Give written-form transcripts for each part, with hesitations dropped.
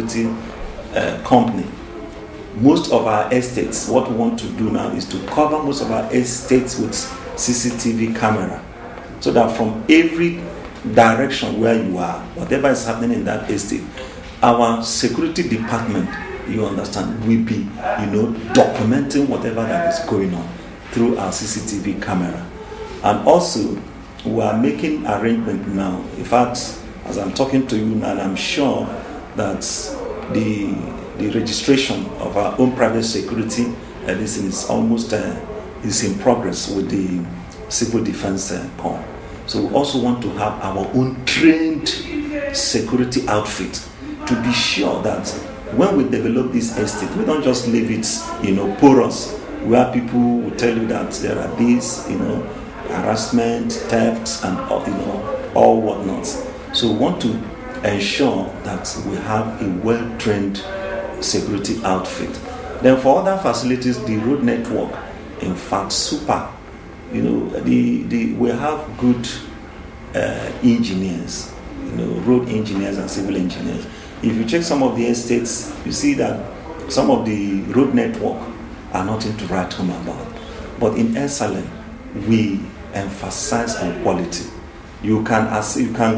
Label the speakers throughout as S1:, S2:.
S1: security company, most of our estates, what we want to do now is to cover most of our estates with CCTV camera, so that from every direction where you are, whatever is happening in that estate, our security department, you understand, will be, documenting whatever that is going on through our CCTV camera. And also, we are making arrangement now. In fact, as I'm talking to you now, I'm sure that the registration of our own private security, this is almost is in progress with the Civil Defense Corps. So we also want to have our own trained security outfit to be sure that when we develop this estate, we don't just leave it, porous, where people will tell you that there are these, harassment, thefts, and all whatnot. So we want to ensure that we have a well-trained security outfit. Then for other facilities, the road network, in fact, super. We have good engineers, road engineers and civil engineers. If you check some of the estates, you see that some of the road network are nothing to write home about. But in Elsalem, we emphasize on quality. You can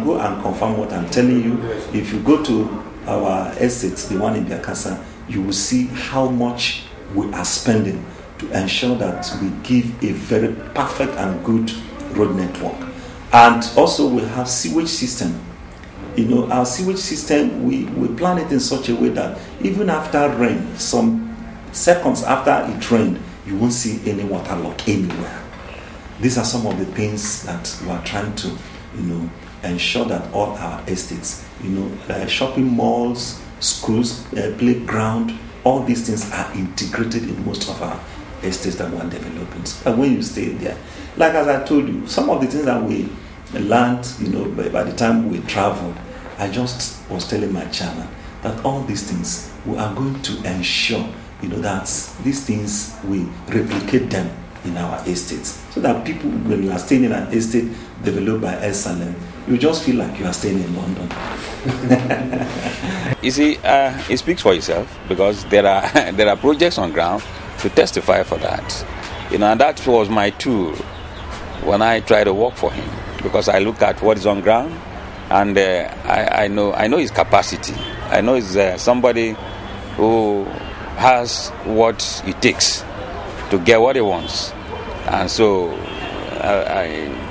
S1: go and confirm what I'm telling you. If you go to our estates, the one in Biakasa, you will see how much we are spending to ensure that we give a very perfect and good road network. And also we have sewage system. Our sewage system, we plan it in such a way that even after rain, some seconds after it rained, you won't see any water lock anywhere. These are some of the things that we are trying to, ensure that all our estates, shopping malls, schools, playground, all these things are integrated in most of our estates that we are developing. And when you stay there, like as I told you, some of the things that we learned, by the time we traveled, I just was telling my chairman that all these things, we are going to ensure, that these things, we replicate them in our estates, so that people, when you are staying in an estate developed by Elsalem, you just feel like you are staying in London.
S2: You see, it speaks for itself, because there are projects on ground to testify for that. And that was my tool when I try to work for him, because I look at what is on ground, and I know his capacity. I know he's somebody who has what it takes to get what he wants. And so,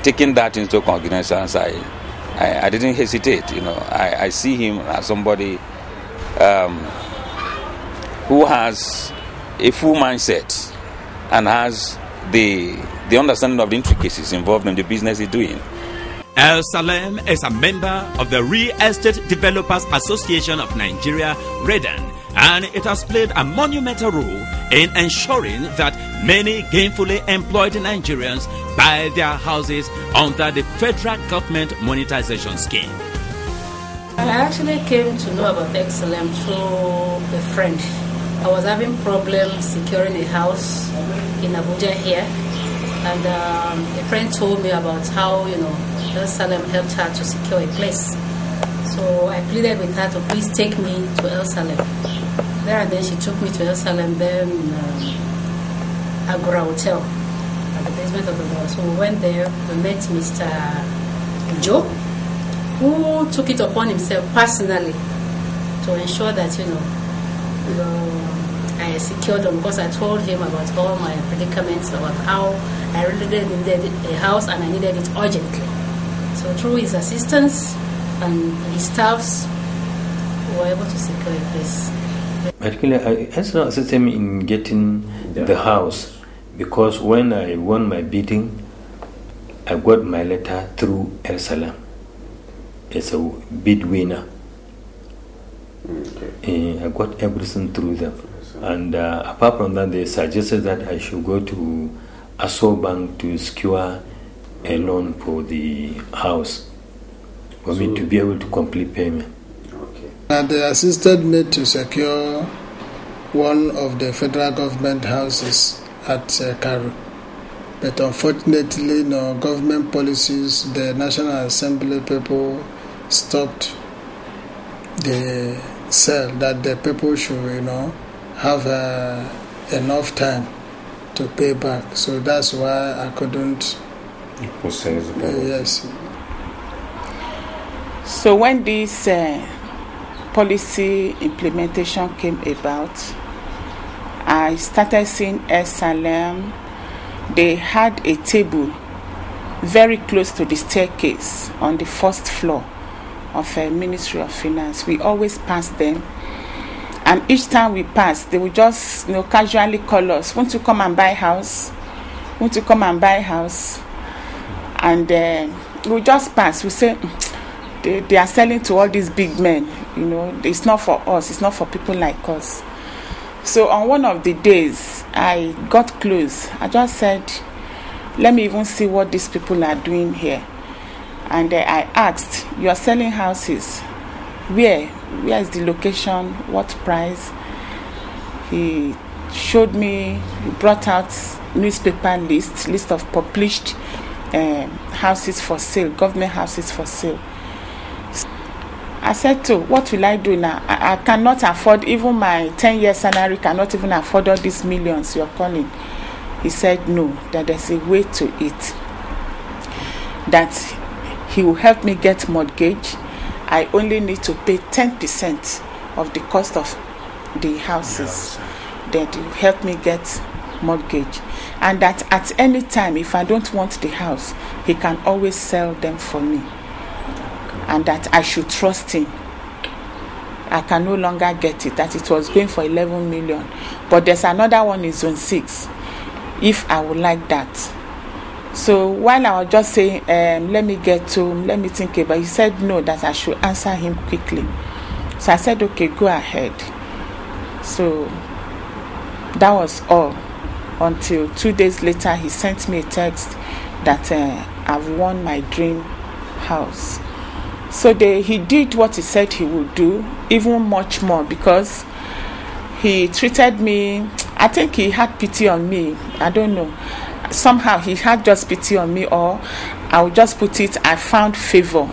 S2: taking that into cognizance, I didn't hesitate. I see him as somebody who has a full mindset and has the understanding of the intricacies involved in the business he's doing.
S3: Elsalem is a member of the Real Estate Developers Association of Nigeria, REDAN, and it has played a monumental role in ensuring that many gainfully employed Nigerians buy their houses under the federal government monetization scheme.
S4: I actually came to know about Elsalem through a friend. I was having problems securing a house in Abuja here, and a friend told me about how Elsalem helped her to secure a place. So I pleaded with her to please take me to Elsalem. There and then she took me to Elsalem, then Agora Hotel at the basement of the hotel. So we went there, we met Mr. Joe, who took it upon himself personally to ensure that I secured them, because I told him about all my predicaments, about how I really needed a house and I needed it urgently. So through his assistance and his staffs, we were able to secure a place.
S5: Particularly, I also assisted me in getting the house, because when I won my bidding, I got my letter through Elsalem as a bid winner. Okay. I got everything through them. And apart from that, they suggested that I should go to Aso Bank to secure a loan for the house for me to be able to complete payment.
S6: Okay. They assisted me to secure one of the federal government houses at Karu. But unfortunately, government policies, the National Assembly people stopped the sell, that the people should, have enough time to pay back. So that's why I couldn't
S5: possess the property.
S6: Yes.
S7: So when this policy implementation came about, I started seeing Elsalem. They had a table very close to the staircase on the first floor of a Ministry of Finance. We always pass them, and each time we pass, they will just casually call us, "Want to come and buy house? Want to come and buy house?" And we just pass. We say, they are selling to all these big men. It's not for us. It's not for people like us. So on one of the days, I got close. I just said, let me even see what these people are doing here. And I asked, you are selling houses. Where is the location? What price? He showed me, he brought out newspaper list of published houses for sale, government houses for sale. I said, to what will I do now? I cannot afford, even my 10-year salary cannot even afford all these millions you're calling. He said no, that there's a way to it. That he will help me get mortgage. I only need to pay 10% of the cost of the houses. That will help me get mortgage. And that at any time, if I don't want the house, he can always sell them for me. And that I should trust him. I can no longer get it. That it was going for 11 million. But there's another one in Zone 6. If I would like that. So while I was just saying, let me think about it, he said no, that I should answer him quickly. So I said, okay, go ahead. So that was all. Until 2 days later, he sent me a text that I've won my dream house. So he did what he said he would do, even much more, because he treated me, I think he had pity on me. I don't know. Somehow he had just pity on me, or I would just put it, I found favor,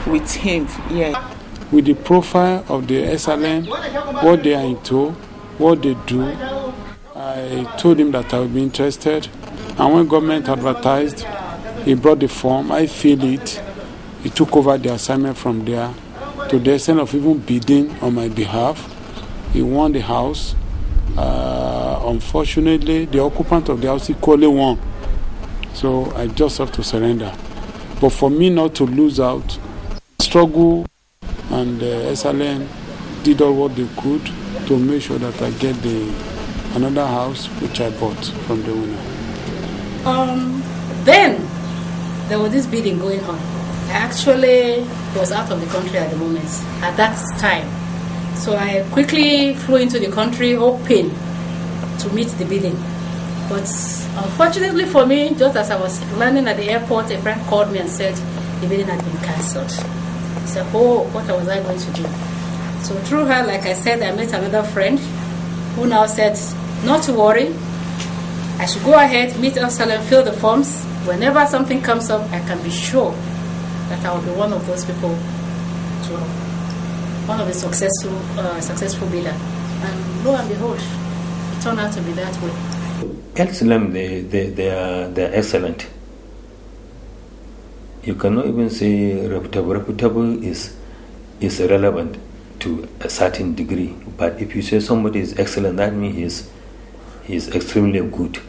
S7: with him. Yeah.
S8: With the profile of the Elsalem, what they are into, what they do, I told him that I would be interested. And when government advertised, he brought the form, I filled it. He took over the assignment from there to the extent of even bidding on my behalf. He won the house. Unfortunately, the occupant of the house equally won. So I just have to surrender. But for me not to lose out, struggle, and Elsalem did all what they could to make sure that I get another house which I bought from the owner.
S4: Then there was this bidding going on. I actually was out of the country at the moment, at that time. So I quickly flew into the country hoping to meet the bidding. But unfortunately for me, just as I was landing at the airport, a friend called me and said the bidding had been cancelled. I said, oh, what was I going to do? So through her, like I said, I met another friend who now said, not to worry, I should go ahead, meet Elsalem, fill the forms. Whenever something comes up, I can be sure that I will be one of those people, one of the successful bidder. And lo and behold, it turned out to be that way.
S5: Elsalem, they're excellent. You cannot even say reputable. Reputable is irrelevant to a certain degree. But if you say somebody is excellent, that means he's extremely good.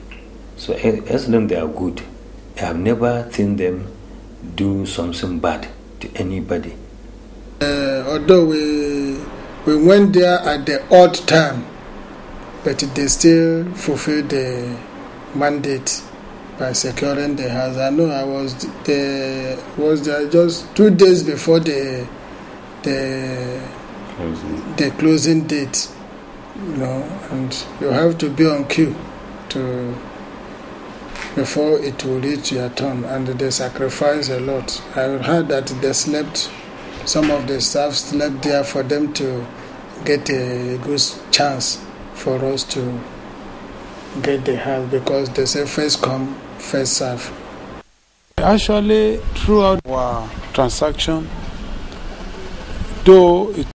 S5: So Elsalem, they are good. I have never seen them do something bad to anybody.
S6: Although we went there at the odd time, but they still fulfilled the mandate by securing the house. I know I was there just 2 days before the closing date, and you have to be on queue before it will reach your turn, and they sacrifice a lot. I heard that some of the staff slept there for them to get a good chance for us to get the house, because they say first come, first serve.
S8: Actually, throughout our transaction, though it